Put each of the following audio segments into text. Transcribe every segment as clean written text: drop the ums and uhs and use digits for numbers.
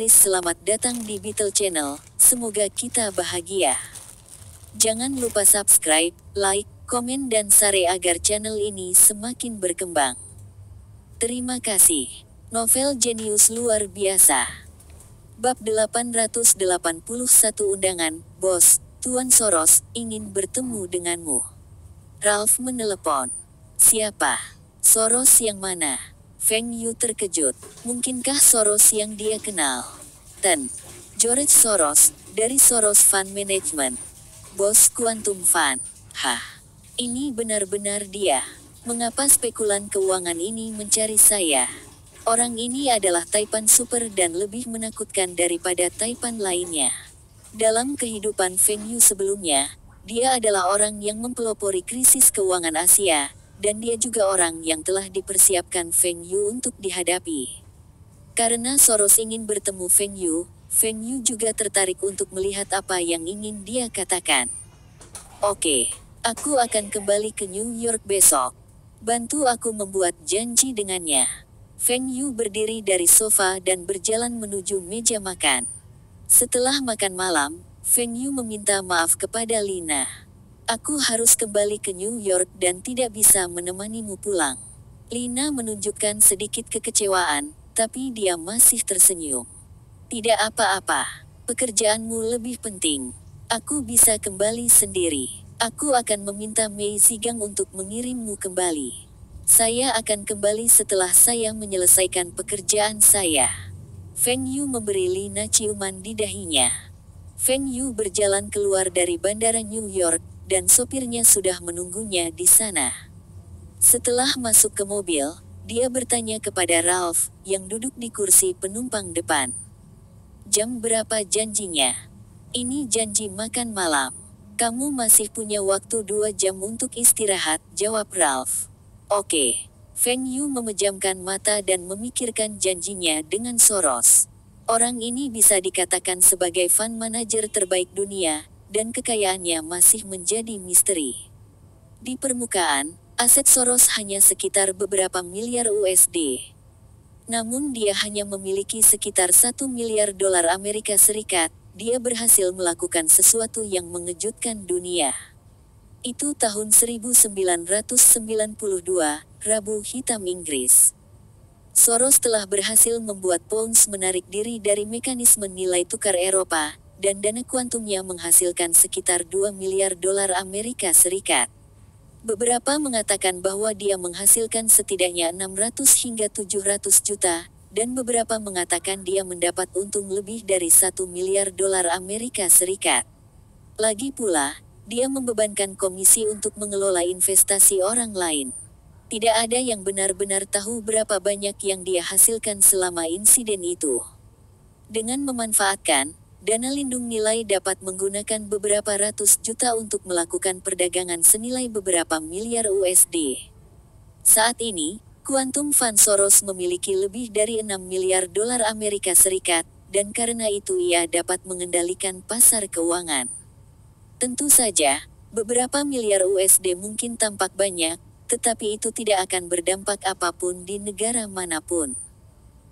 Selamat datang di Beetle Channel, semoga kita bahagia. Jangan lupa subscribe, like, komen dan share agar channel ini semakin berkembang. Terima kasih. Novel jenius luar biasa. Bab 881 undangan, Bos, Tuan Soros, ingin bertemu denganmu. Ralph menelepon. Siapa? Soros yang mana? Feng Yu terkejut. Mungkinkah Soros yang dia kenal? George Soros, dari Soros Fund Management. Bos Quantum Fund. Hah? Ini benar-benar dia. Mengapa spekulan keuangan ini mencari saya? Orang ini adalah Taipan Super dan lebih menakutkan daripada Taipan lainnya. Dalam kehidupan Feng Yu sebelumnya, dia adalah orang yang mempelopori krisis keuangan Asia, dan dia juga orang yang telah dipersiapkan Feng Yu untuk dihadapi. Karena Soros ingin bertemu Feng Yu juga tertarik untuk melihat apa yang ingin dia katakan. Oke, aku akan kembali ke New York besok. Bantu aku membuat janji dengannya. Feng Yu berdiri dari sofa dan berjalan menuju meja makan. Setelah makan malam, Feng Yu meminta maaf kepada Lina. Aku harus kembali ke New York dan tidak bisa menemanimu pulang. Lina menunjukkan sedikit kekecewaan, tapi dia masih tersenyum. Tidak apa-apa. Pekerjaanmu lebih penting. Aku bisa kembali sendiri. Aku akan meminta Mei Zigang untuk mengirimmu kembali. Saya akan kembali setelah saya menyelesaikan pekerjaan saya. Feng Yu memberi Lina ciuman di dahinya. Feng Yu berjalan keluar dari bandara New York, dan sopirnya sudah menunggunya di sana. Setelah masuk ke mobil, dia bertanya kepada Ralph, yang duduk di kursi penumpang depan. Jam berapa janjinya? Ini janji makan malam. Kamu masih punya waktu 2 jam untuk istirahat, jawab Ralph. Oke. Feng Yu memejamkan mata dan memikirkan janjinya dengan Soros. Orang ini bisa dikatakan sebagai fund manager terbaik dunia, dan kekayaannya masih menjadi misteri. Di permukaan, aset Soros hanya sekitar beberapa miliar USD. Namun dia hanya memiliki sekitar 1 miliar dolar Amerika Serikat, dia berhasil melakukan sesuatu yang mengejutkan dunia. Itu tahun 1992, Rabu Hitam Inggris. Soros telah berhasil membuat pounds menarik diri dari mekanisme nilai tukar Eropa, dan dana kuantumnya menghasilkan sekitar 2 miliar dolar Amerika Serikat. Beberapa mengatakan bahwa dia menghasilkan setidaknya 600 hingga 700 juta, dan beberapa mengatakan dia mendapat untung lebih dari 1 miliar dolar Amerika Serikat. Lagi pula, dia membebankan komisi untuk mengelola investasi orang lain. Tidak ada yang benar-benar tahu berapa banyak yang dia hasilkan selama insiden itu. Dengan memanfaatkan dana lindung nilai dapat menggunakan beberapa ratus juta untuk melakukan perdagangan senilai beberapa miliar USD. Saat ini, Quantum Fund Soros memiliki lebih dari 6 miliar dolar Amerika Serikat, dan karena itu ia dapat mengendalikan pasar keuangan. Tentu saja, beberapa miliar USD mungkin tampak banyak, tetapi itu tidak akan berdampak apapun di negara manapun.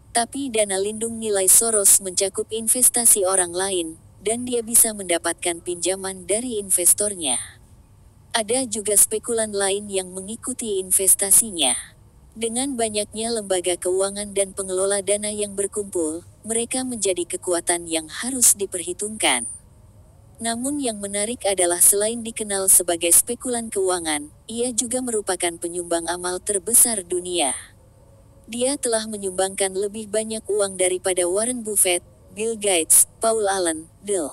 Tapi dana lindung nilai Soros mencakup investasi orang lain, dan dia bisa mendapatkan pinjaman dari investornya. Ada juga spekulan lain yang mengikuti investasinya. Dengan banyaknya lembaga keuangan dan pengelola dana yang berkumpul, mereka menjadi kekuatan yang harus diperhitungkan. Namun yang menarik adalah selain dikenal sebagai spekulan keuangan, ia juga merupakan penyumbang amal terbesar dunia. Dia telah menyumbangkan lebih banyak uang daripada Warren Buffett, Bill Gates, Paul Allen, Dell.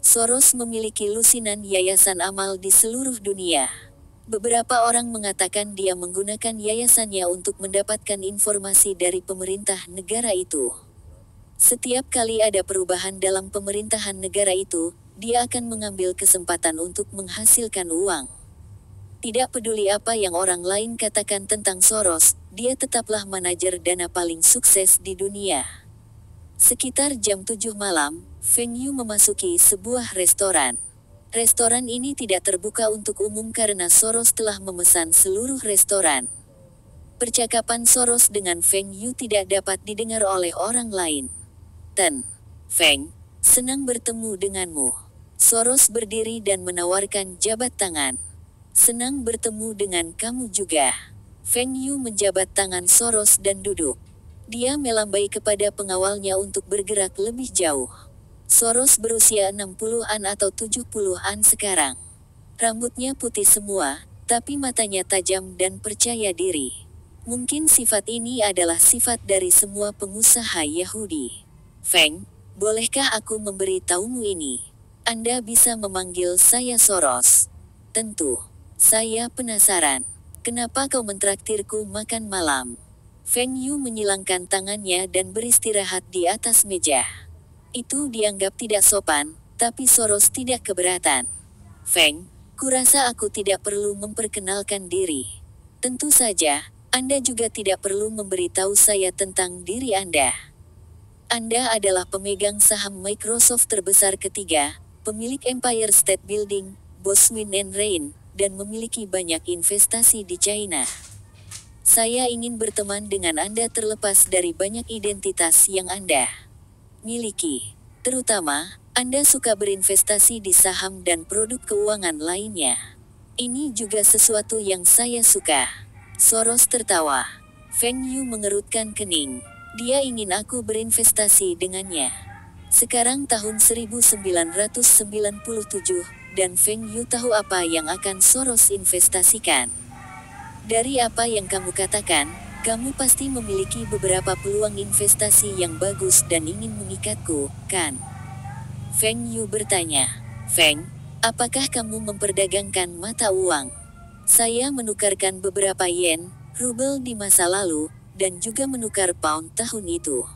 Soros memiliki lusinan yayasan amal di seluruh dunia. Beberapa orang mengatakan dia menggunakan yayasannya untuk mendapatkan informasi dari pemerintah negara itu. Setiap kali ada perubahan dalam pemerintahan negara itu, dia akan mengambil kesempatan untuk menghasilkan uang. Tidak peduli apa yang orang lain katakan tentang Soros, dia tetaplah manajer dana paling sukses di dunia. Sekitar jam 7 malam, Feng Yu memasuki sebuah restoran. Restoran ini tidak terbuka untuk umum karena Soros telah memesan seluruh restoran. Percakapan Soros dengan Feng Yu tidak dapat didengar oleh orang lain. Feng, senang bertemu denganmu. Soros berdiri dan menawarkan jabat tangan. Senang bertemu dengan kamu juga. Feng Yu menjabat tangan Soros dan duduk. Dia melambai kepada pengawalnya untuk bergerak lebih jauh. Soros berusia 60-an atau 70-an sekarang. Rambutnya putih semua, tapi matanya tajam dan percaya diri. Mungkin sifat ini adalah sifat dari semua pengusaha Yahudi. Feng, bolehkah aku memberi tahumu ini? Anda bisa memanggil saya Soros. Tentu. Saya penasaran. Kenapa kau mentraktirku makan malam? Feng Yu menyilangkan tangannya dan beristirahat di atas meja. Itu dianggap tidak sopan, tapi Soros tidak keberatan. Feng, kurasa aku tidak perlu memperkenalkan diri. Tentu saja, Anda juga tidak perlu memberitahu saya tentang diri Anda. Anda adalah pemegang saham Microsoft terbesar ketiga, pemilik Empire State Building, Boswin and Rain, dan memiliki banyak investasi di China. Saya ingin berteman dengan Anda terlepas dari banyak identitas yang Anda miliki. Terutama, Anda suka berinvestasi di saham dan produk keuangan lainnya. Ini juga sesuatu yang saya suka. Soros tertawa. Feng Yu mengerutkan kening. Dia ingin aku berinvestasi dengannya. Sekarang tahun 1997, dan Feng Yu tahu apa yang akan Soros investasikan. Dari apa yang kamu katakan, kamu pasti memiliki beberapa peluang investasi yang bagus dan ingin mengikatku, kan? Feng Yu bertanya. Feng, apakah kamu memperdagangkan mata uang? Saya menukarkan beberapa yen, rubel di masa lalu, dan juga menukar pound tahun itu.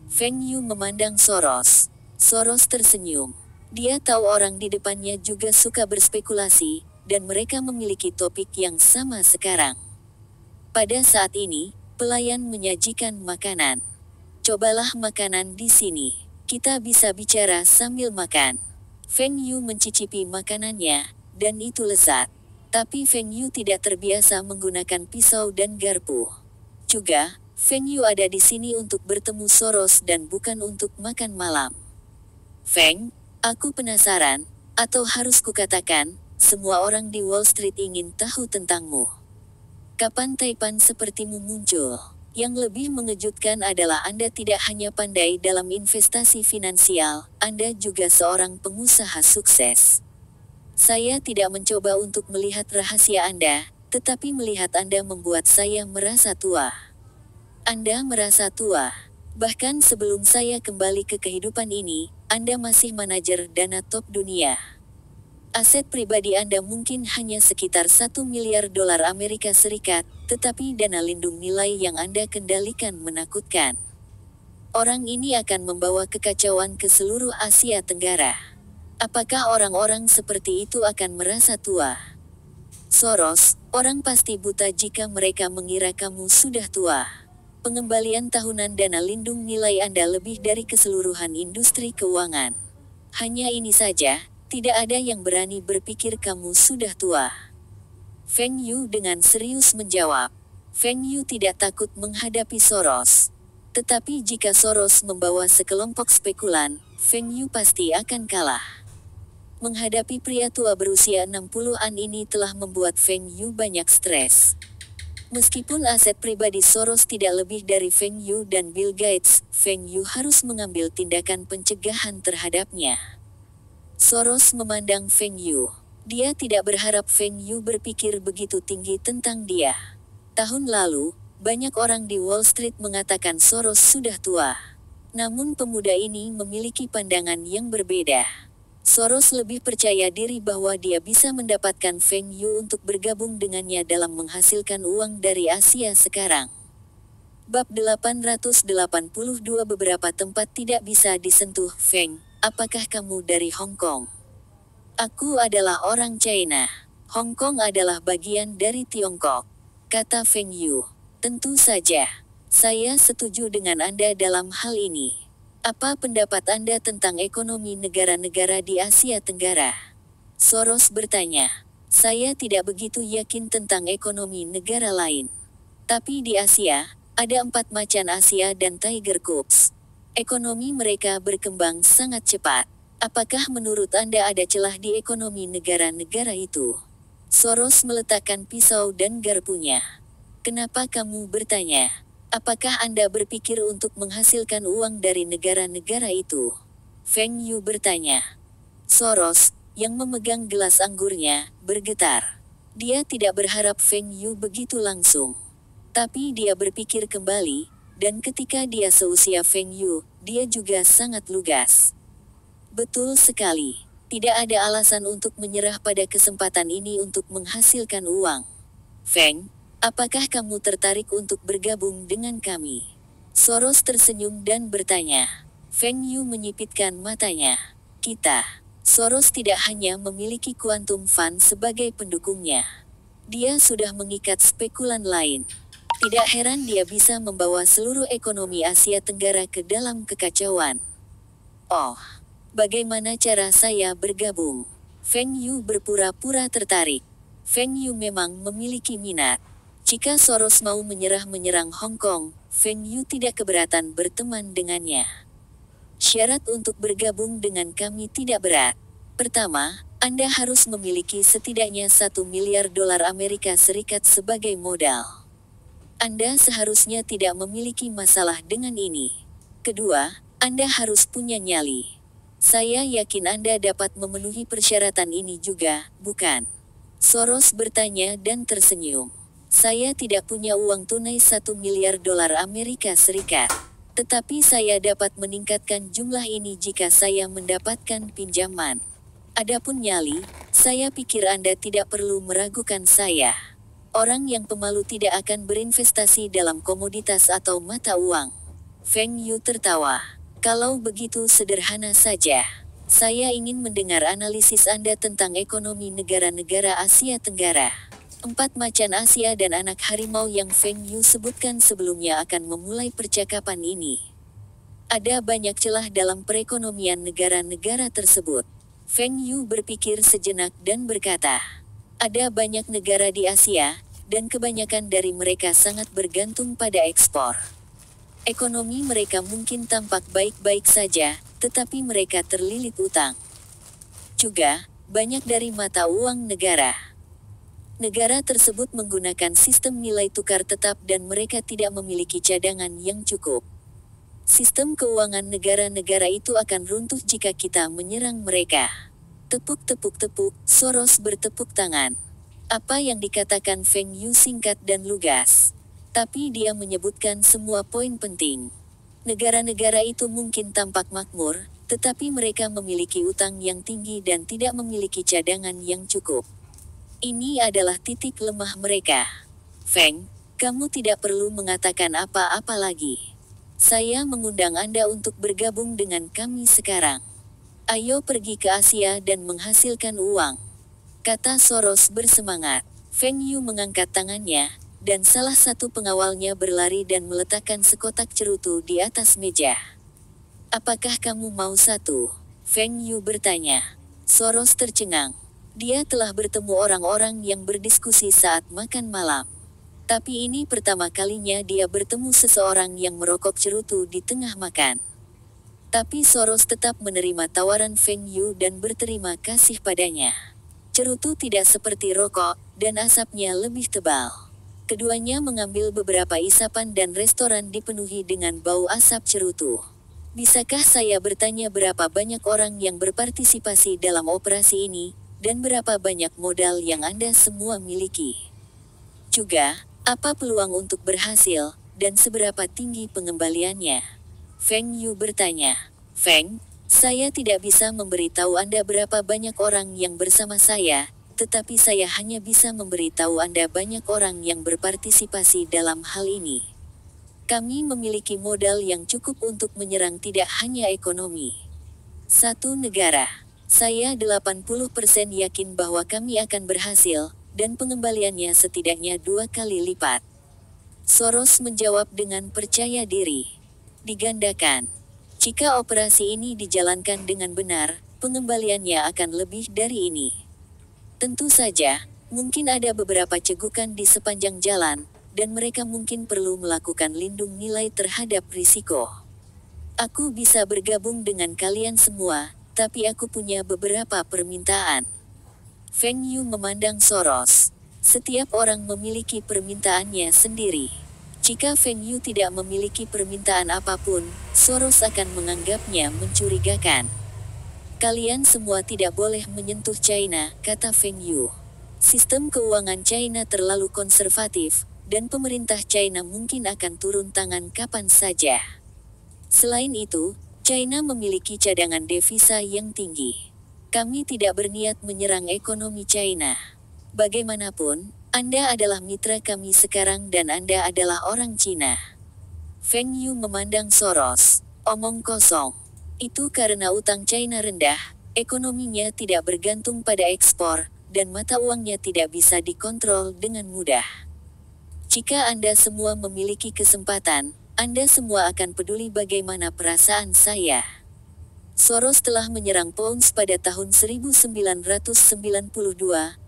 Feng Yu memandang Soros. Soros tersenyum. Dia tahu orang di depannya juga suka berspekulasi, dan mereka memiliki topik yang sama sekarang. Pada saat ini, pelayan menyajikan makanan. Cobalah makanan di sini. Kita bisa bicara sambil makan. Feng Yu mencicipi makanannya, dan itu lezat. Tapi Feng Yu tidak terbiasa menggunakan pisau dan garpu. Juga, Feng Yu ada di sini untuk bertemu Soros dan bukan untuk makan malam. Feng, aku penasaran, atau harus kukatakan, semua orang di Wall Street ingin tahu tentangmu. Kapan taipan sepertimu muncul? Yang lebih mengejutkan adalah Anda tidak hanya pandai dalam investasi finansial, Anda juga seorang pengusaha sukses. Saya tidak mencoba untuk melihat rahasia Anda, tetapi melihat Anda membuat saya merasa tua. Anda merasa tua. Bahkan sebelum saya kembali ke kehidupan ini, Anda masih manajer dana top dunia. Aset pribadi Anda mungkin hanya sekitar 1 miliar dolar Amerika Serikat, tetapi dana lindung nilai yang Anda kendalikan menakutkan. Orang ini akan membawa kekacauan ke seluruh Asia Tenggara. Apakah orang-orang seperti itu akan merasa tua? Soros, orang pasti buta jika mereka mengira kamu sudah tua. Pengembalian tahunan dana lindung nilai Anda lebih dari keseluruhan industri keuangan. Hanya ini saja, tidak ada yang berani berpikir kamu sudah tua. Feng Yu dengan serius menjawab. Feng Yu tidak takut menghadapi Soros. Tetapi jika Soros membawa sekelompok spekulan, Feng Yu pasti akan kalah. Menghadapi pria tua berusia 60-an ini telah membuat Feng Yu banyak stres. Meskipun aset pribadi Soros tidak lebih dari Feng Yu dan Bill Gates, Feng Yu harus mengambil tindakan pencegahan terhadapnya. Soros memandang Feng Yu. Dia tidak berharap Feng Yu berpikir begitu tinggi tentang dia. Tahun lalu, banyak orang di Wall Street mengatakan Soros sudah tua. Namun pemuda ini memiliki pandangan yang berbeda. Soros lebih percaya diri bahwa dia bisa mendapatkan Feng Yu untuk bergabung dengannya dalam menghasilkan uang dari Asia sekarang. Bab 882 beberapa tempat tidak bisa disentuh. Feng, apakah kamu dari Hong Kong? Aku adalah orang China. Hong Kong adalah bagian dari Tiongkok, kata Feng Yu. Tentu saja. Saya setuju dengan Anda dalam hal ini. Apa pendapat Anda tentang ekonomi negara-negara di Asia Tenggara? Soros bertanya. Saya tidak begitu yakin tentang ekonomi negara lain. Tapi di Asia, ada 4 macan Asia dan Tiger Cubs. Ekonomi mereka berkembang sangat cepat. Apakah menurut Anda ada celah di ekonomi negara-negara itu? Soros meletakkan pisau dan garpunya. Kenapa kamu bertanya? Apakah Anda berpikir untuk menghasilkan uang dari negara-negara itu? Feng Yu bertanya. Soros, yang memegang gelas anggurnya, bergetar. Dia tidak berharap Feng Yu begitu langsung. Tapi dia berpikir kembali, dan ketika dia seusia Feng Yu, dia juga sangat lugas. Betul sekali. Tidak ada alasan untuk menyerah pada kesempatan ini untuk menghasilkan uang. Feng, apakah kamu tertarik untuk bergabung dengan kami? Soros tersenyum dan bertanya. Feng Yu menyipitkan matanya. Kita. Soros tidak hanya memiliki Quantum Fund sebagai pendukungnya. Dia sudah mengikat spekulan lain. Tidak heran dia bisa membawa seluruh ekonomi Asia Tenggara ke dalam kekacauan. Oh. Bagaimana cara saya bergabung? Feng Yu berpura-pura tertarik. Feng Yu memang memiliki minat. Jika Soros mau menyerang Hong Kong, Feng Yu tidak keberatan berteman dengannya. Syarat untuk bergabung dengan kami tidak berat. Pertama, Anda harus memiliki setidaknya $1 miliar Amerika Serikat sebagai modal. Anda seharusnya tidak memiliki masalah dengan ini. Kedua, Anda harus punya nyali. Saya yakin Anda dapat memenuhi persyaratan ini juga, bukan? Soros bertanya dan tersenyum. Saya tidak punya uang tunai $1 miliar Amerika Serikat. Tetapi saya dapat meningkatkan jumlah ini jika saya mendapatkan pinjaman. Adapun nyali, saya pikir Anda tidak perlu meragukan saya. Orang yang pemalu tidak akan berinvestasi dalam komoditas atau mata uang. Feng Yu tertawa. Kalau begitu sederhana saja. Saya ingin mendengar analisis Anda tentang ekonomi negara-negara Asia Tenggara. 4 macan Asia dan anak harimau yang Feng Yu sebutkan sebelumnya akan memulai percakapan ini. Ada banyak celah dalam perekonomian negara-negara tersebut. Feng Yu berpikir sejenak dan berkata, ada banyak negara di Asia, dan kebanyakan dari mereka sangat bergantung pada ekspor. Ekonomi mereka mungkin tampak baik-baik saja, tetapi mereka terlilit utang. Juga, banyak dari mata uang negara. Negara tersebut menggunakan sistem nilai tukar tetap dan mereka tidak memiliki cadangan yang cukup. Sistem keuangan negara-negara itu akan runtuh jika kita menyerang mereka. Tepuk-tepuk-tepuk, Soros bertepuk tangan. Apa yang dikatakan Feng Yu singkat dan lugas. Tapi dia menyebutkan semua poin penting. Negara-negara itu mungkin tampak makmur, tetapi mereka memiliki utang yang tinggi dan tidak memiliki cadangan yang cukup. Ini adalah titik lemah mereka. Feng, kamu tidak perlu mengatakan apa-apa lagi. Saya mengundang Anda untuk bergabung dengan kami sekarang. Ayo pergi ke Asia dan menghasilkan uang. Kata Soros bersemangat. Feng Yu mengangkat tangannya, dan salah satu pengawalnya berlari dan meletakkan sekotak cerutu di atas meja. Apakah kamu mau satu? Feng Yu bertanya. Soros tercengang. Dia telah bertemu orang-orang yang berdiskusi saat makan malam. Tapi ini pertama kalinya dia bertemu seseorang yang merokok cerutu di tengah makan. Tapi Soros tetap menerima tawaran Feng Yu dan berterima kasih padanya. Cerutu tidak seperti rokok, dan asapnya lebih tebal. Keduanya mengambil beberapa isapan dan restoran dipenuhi dengan bau asap cerutu. Bisakah saya bertanya berapa banyak orang yang berpartisipasi dalam operasi ini, dan berapa banyak modal yang Anda semua miliki? Juga, apa peluang untuk berhasil, dan seberapa tinggi pengembaliannya? Feng Yu bertanya. Feng, saya tidak bisa memberitahu Anda berapa banyak orang yang bersama saya, tetapi saya hanya bisa memberitahu Anda banyak orang yang berpartisipasi dalam hal ini. Kami memiliki modal yang cukup untuk menyerang tidak hanya ekonomi satu negara. Saya 80% yakin bahwa kami akan berhasil, dan pengembaliannya setidaknya 2 kali lipat. Soros menjawab dengan percaya diri. Digandakan. Jika operasi ini dijalankan dengan benar, pengembaliannya akan lebih dari ini. Tentu saja, mungkin ada beberapa cegukan di sepanjang jalan, dan mereka mungkin perlu melakukan lindung nilai terhadap risiko. Aku bisa bergabung dengan kalian semua, tapi aku punya beberapa permintaan. Feng Yu memandang Soros. Setiap orang memiliki permintaannya sendiri. Jika Feng Yu tidak memiliki permintaan apapun, Soros akan menganggapnya mencurigakan. Kalian semua tidak boleh menyentuh China, kata Feng Yu. Sistem keuangan China terlalu konservatif, dan pemerintah China mungkin akan turun tangan kapan saja. Selain itu, China memiliki cadangan devisa yang tinggi. Kami tidak berniat menyerang ekonomi China. Bagaimanapun, Anda adalah mitra kami sekarang dan Anda adalah orang Cina. Feng Yu memandang Soros. Omong kosong. Itu karena utang China rendah, ekonominya tidak bergantung pada ekspor, dan mata uangnya tidak bisa dikontrol dengan mudah. Jika Anda semua memiliki kesempatan, Anda semua akan peduli bagaimana perasaan saya. Soros telah menyerang Pounds pada tahun 1992,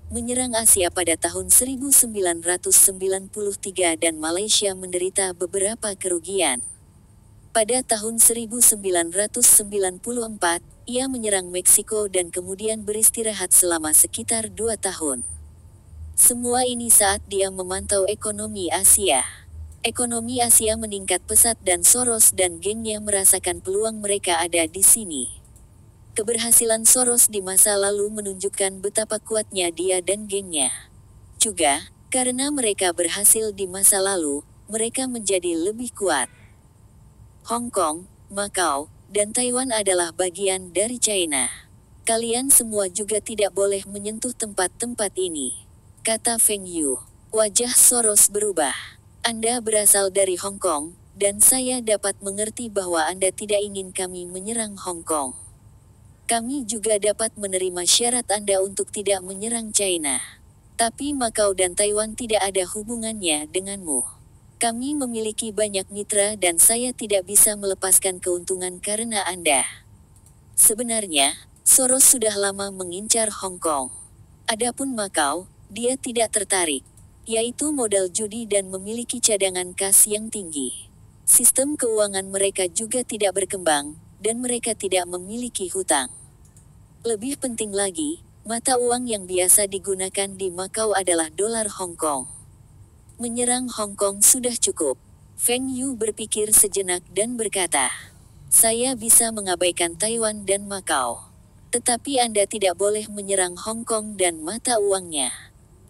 menyerang Asia pada tahun 1993 dan Malaysia menderita beberapa kerugian. Pada tahun 1994, ia menyerang Meksiko dan kemudian beristirahat selama sekitar 2 tahun. Semua ini saat dia memantau ekonomi Asia. Ekonomi Asia meningkat pesat dan Soros dan gengnya merasakan peluang mereka ada di sini. Keberhasilan Soros di masa lalu menunjukkan betapa kuatnya dia dan gengnya. Juga, karena mereka berhasil di masa lalu, mereka menjadi lebih kuat. Hong Kong, Macau, dan Taiwan adalah bagian dari China. Kalian semua juga tidak boleh menyentuh tempat-tempat ini, kata Feng Yu. Wajah Soros berubah. Anda berasal dari Hong Kong, dan saya dapat mengerti bahwa Anda tidak ingin kami menyerang Hong Kong. Kami juga dapat menerima syarat Anda untuk tidak menyerang China. Tapi Macau dan Taiwan tidak ada hubungannya denganmu. Kami memiliki banyak mitra dan saya tidak bisa melepaskan keuntungan karena Anda. Sebenarnya, Soros sudah lama mengincar Hong Kong. Adapun Macau, dia tidak tertarik, yaitu modal judi dan memiliki cadangan kas yang tinggi. Sistem keuangan mereka juga tidak berkembang, dan mereka tidak memiliki hutang. Lebih penting lagi, mata uang yang biasa digunakan di Macau adalah dolar Hong Kong. Menyerang Hong Kong sudah cukup. Feng Yu berpikir sejenak dan berkata, saya bisa mengabaikan Taiwan dan Macau. Tetapi Anda tidak boleh menyerang Hong Kong dan mata uangnya.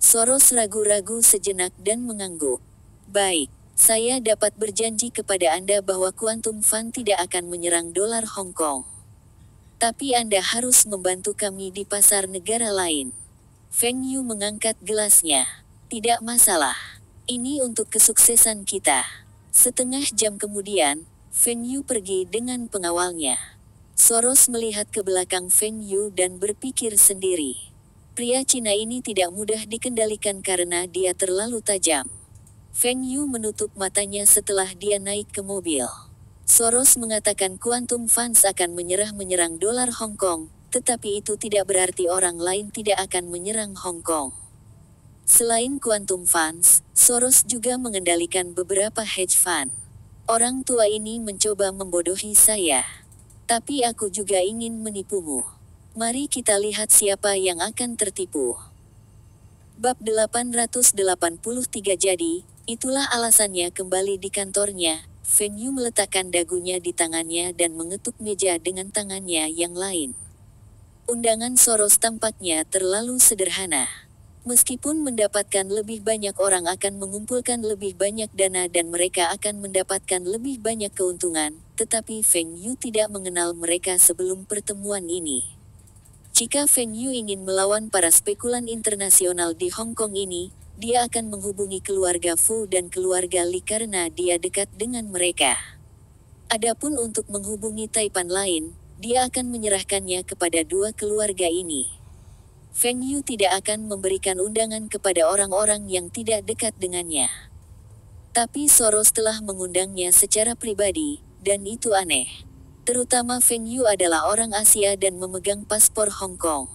Soros ragu-ragu sejenak dan mengangguk. Baik, saya dapat berjanji kepada Anda bahwa Quantum Fund tidak akan menyerang dolar Hong Kong. Tapi Anda harus membantu kami di pasar negara lain. Feng Yu mengangkat gelasnya. Tidak masalah. Ini untuk kesuksesan kita. Setengah jam kemudian, Feng Yu pergi dengan pengawalnya. Soros melihat ke belakang Feng Yu dan berpikir sendiri. Pria Cina ini tidak mudah dikendalikan karena dia terlalu tajam. Feng Yu menutup matanya setelah dia naik ke mobil. Soros mengatakan Quantum Funds akan menyerang dolar Hong Kong, tetapi itu tidak berarti orang lain tidak akan menyerang Hong Kong. Selain Quantum Funds, Soros juga mengendalikan beberapa hedge fund. Orang tua ini mencoba membodohi saya. Tapi aku juga ingin menipumu. Mari kita lihat siapa yang akan tertipu. Bab 883 jadi, itulah alasannya kembali di kantornya. Feng Yu meletakkan dagunya di tangannya dan mengetuk meja dengan tangannya yang lain. Undangan Soros tampaknya terlalu sederhana. Meskipun mendapatkan lebih banyak orang akan mengumpulkan lebih banyak dana dan mereka akan mendapatkan lebih banyak keuntungan, tetapi Feng Yu tidak mengenal mereka sebelum pertemuan ini. Jika Feng Yu ingin melawan para spekulan internasional di Hong Kong ini, dia akan menghubungi keluarga Fu dan keluarga Li karena dia dekat dengan mereka. Adapun untuk menghubungi Taipan lain, dia akan menyerahkannya kepada dua keluarga ini. Feng Yu tidak akan memberikan undangan kepada orang-orang yang tidak dekat dengannya. Tapi Soros telah mengundangnya secara pribadi, dan itu aneh. Terutama Feng Yu adalah orang Asia dan memegang paspor Hong Kong.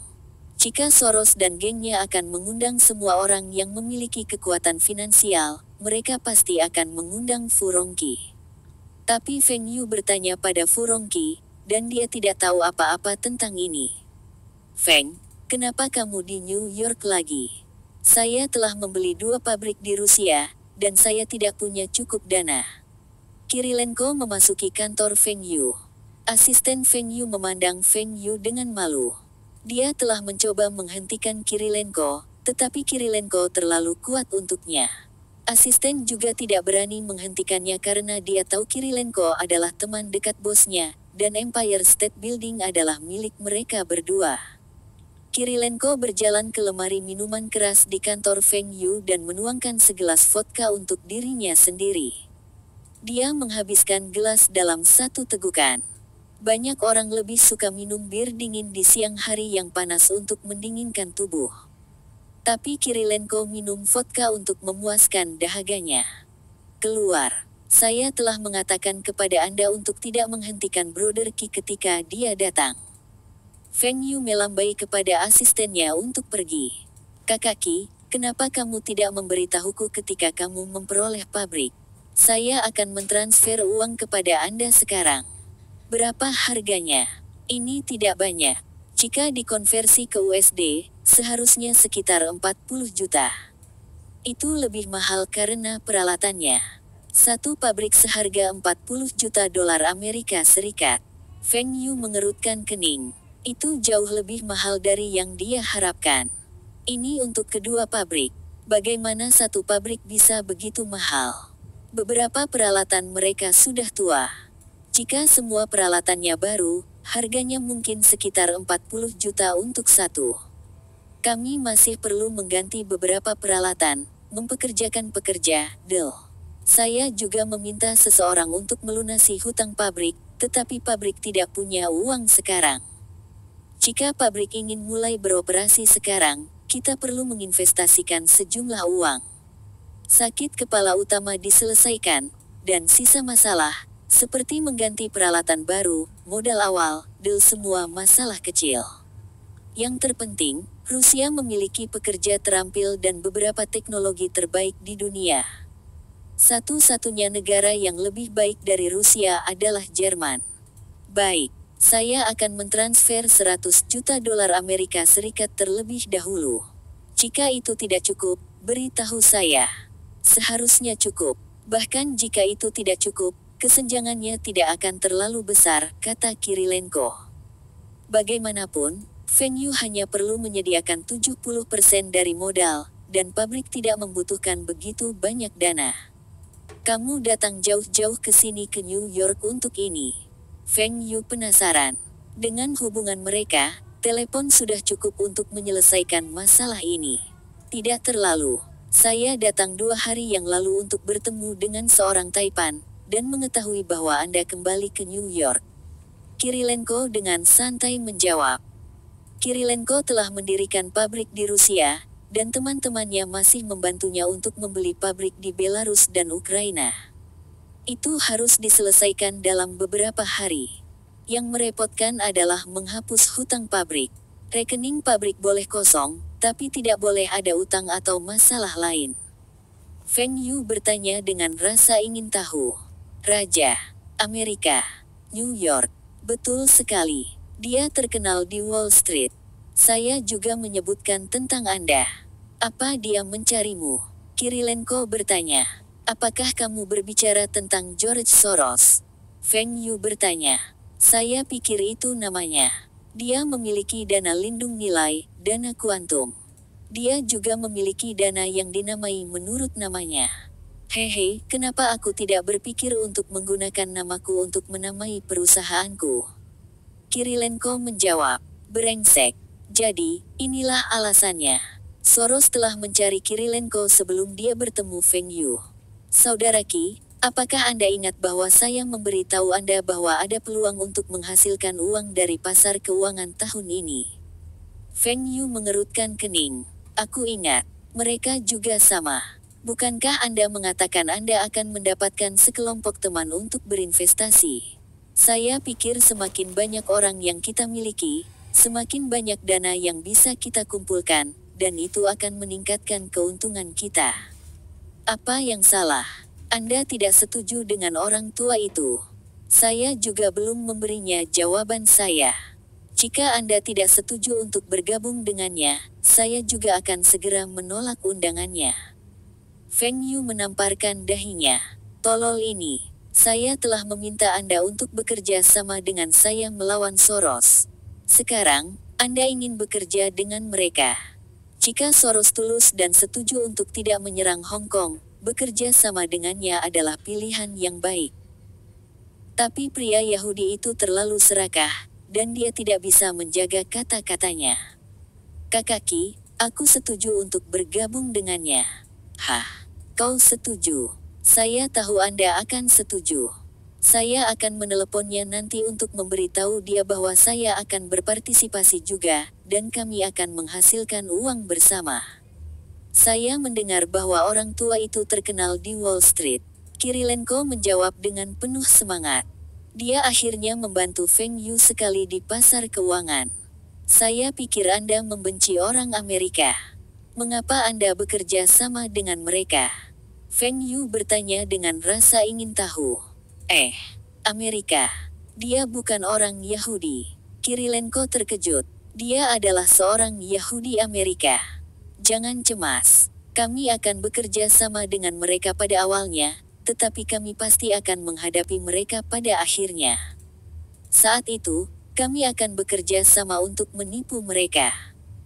Jika Soros dan gengnya akan mengundang semua orang yang memiliki kekuatan finansial, mereka pasti akan mengundang Fu Rongqi. Tapi Feng Yu bertanya pada Fu Rongqi, dan dia tidak tahu apa-apa tentang ini. Feng, kenapa kamu di New York lagi? Saya telah membeli 2 pabrik di Rusia, dan saya tidak punya cukup dana. Kirilenko memasuki kantor Feng Yu. Asisten Feng Yu memandang Feng Yu dengan malu. Dia telah mencoba menghentikan Kirilenko, tetapi Kirilenko terlalu kuat untuknya. Asisten juga tidak berani menghentikannya karena dia tahu Kirilenko adalah teman dekat bosnya, dan Empire State Building adalah milik mereka berdua. Kirilenko berjalan ke lemari minuman keras di kantor Feng Yu dan menuangkan segelas vodka untuk dirinya sendiri. Dia menghabiskan gelas dalam 1 tegukan. Banyak orang lebih suka minum bir dingin di siang hari yang panas untuk mendinginkan tubuh. Tapi Kirilenko minum vodka untuk memuaskan dahaganya. Keluar. Saya telah mengatakan kepada Anda untuk tidak menghentikan Brother Qi ketika dia datang. Feng Yu melambai kepada asistennya untuk pergi. Kakak Qi, kenapa kamu tidak memberitahuku ketika kamu memperoleh pabrik? Saya akan mentransfer uang kepada Anda sekarang. Berapa harganya? Ini tidak banyak. Jika dikonversi ke USD, seharusnya sekitar 40 juta. Itu lebih mahal karena peralatannya. 1 pabrik seharga 40 juta dolar Amerika Serikat. Feng Yu mengerutkan kening. Itu jauh lebih mahal dari yang dia harapkan. Ini untuk kedua pabrik. Bagaimana 1 pabrik bisa begitu mahal? Beberapa peralatan mereka sudah tua. Jika semua peralatannya baru, harganya mungkin sekitar 40 juta untuk 1. Kami masih perlu mengganti beberapa peralatan, mempekerjakan pekerja, Saya juga meminta seseorang untuk melunasi hutang pabrik, tetapi pabrik tidak punya uang sekarang. Jika pabrik ingin mulai beroperasi sekarang, kita perlu menginvestasikan sejumlah uang. Sakit kepala utama diselesaikan, dan sisa masalah, seperti mengganti peralatan baru, modal awal, semua masalah kecil. Yang terpenting, Rusia memiliki pekerja terampil dan beberapa teknologi terbaik di dunia. Satu-satunya negara yang lebih baik dari Rusia adalah Jerman. Baik, saya akan mentransfer 100 juta dolar Amerika Serikat terlebih dahulu. Jika itu tidak cukup, beritahu saya. Seharusnya cukup. Bahkan jika itu tidak cukup, kesenjangannya tidak akan terlalu besar, kata Kirilenko. Bagaimanapun, Feng Yu hanya perlu menyediakan 70% dari modal, dan pabrik tidak membutuhkan begitu banyak dana. Kamu datang jauh-jauh ke sini ke New York untuk ini. Feng Yu penasaran. Dengan hubungan mereka, telepon sudah cukup untuk menyelesaikan masalah ini. Tidak terlalu. Saya datang 2 hari yang lalu untuk bertemu dengan seorang Taipan, dan mengetahui bahwa Anda kembali ke New York. Kirilenko dengan santai menjawab. Kirilenko telah mendirikan pabrik di Rusia, dan teman-temannya masih membantunya untuk membeli pabrik di Belarus dan Ukraina. Itu harus diselesaikan dalam beberapa hari. Yang merepotkan adalah menghapus hutang pabrik. Rekening pabrik boleh kosong, tapi tidak boleh ada utang atau masalah lain. Feng Yu bertanya dengan rasa ingin tahu. Raja, Amerika, New York. Betul sekali. Dia terkenal di Wall Street. Saya juga menyebutkan tentang Anda. Apa dia mencarimu? Kirilenko bertanya. Apakah kamu berbicara tentang George Soros? Feng Yu bertanya. Saya pikir itu namanya. Dia memiliki dana lindung nilai, dana kuantum. Dia juga memiliki dana yang dinamai menurut namanya. Hehe, kenapa aku tidak berpikir untuk menggunakan namaku untuk menamai perusahaanku? Kirilenko menjawab, brengsek. Jadi, inilah alasannya. Soros telah mencari Kirilenko sebelum dia bertemu Feng Yu. Saudara Qi, apakah Anda ingat bahwa saya memberitahu Anda bahwa ada peluang untuk menghasilkan uang dari pasar keuangan tahun ini? Feng Yu mengerutkan kening. Aku ingat. Mereka juga sama. Bukankah Anda mengatakan Anda akan mendapatkan sekelompok teman untuk berinvestasi? Saya pikir semakin banyak orang yang kita miliki, semakin banyak dana yang bisa kita kumpulkan, dan itu akan meningkatkan keuntungan kita. Apa yang salah? Anda tidak setuju dengan orang tua itu? Saya juga belum memberinya jawaban saya. Jika Anda tidak setuju untuk bergabung dengannya, saya juga akan segera menolak undangannya. Feng Yu menamparkan dahinya. Tolol ini. Saya telah meminta Anda untuk bekerja sama dengan saya melawan Soros. Sekarang, Anda ingin bekerja dengan mereka. Jika Soros tulus dan setuju untuk tidak menyerang Hong Kong, bekerja sama dengannya adalah pilihan yang baik. Tapi pria Yahudi itu terlalu serakah, dan dia tidak bisa menjaga kata-katanya. Kakaki, aku setuju untuk bergabung dengannya. Hah, kau setuju? Saya tahu Anda akan setuju. Saya akan meneleponnya nanti untuk memberitahu dia bahwa saya akan berpartisipasi juga, dan kami akan menghasilkan uang bersama. Saya mendengar bahwa orang tua itu terkenal di Wall Street. Kirilenko menjawab dengan penuh semangat. Dia akhirnya membantu Feng Yu sekali di pasar keuangan. Saya pikir Anda membenci orang Amerika. Mengapa Anda bekerja sama dengan mereka? Feng Yu bertanya dengan rasa ingin tahu. Amerika. Dia bukan orang Yahudi. Kirilenko terkejut. Dia adalah seorang Yahudi Amerika. Jangan cemas. Kami akan bekerja sama dengan mereka pada awalnya, tetapi kami pasti akan menghadapi mereka pada akhirnya. Saat itu, kami akan bekerja sama untuk menipu mereka.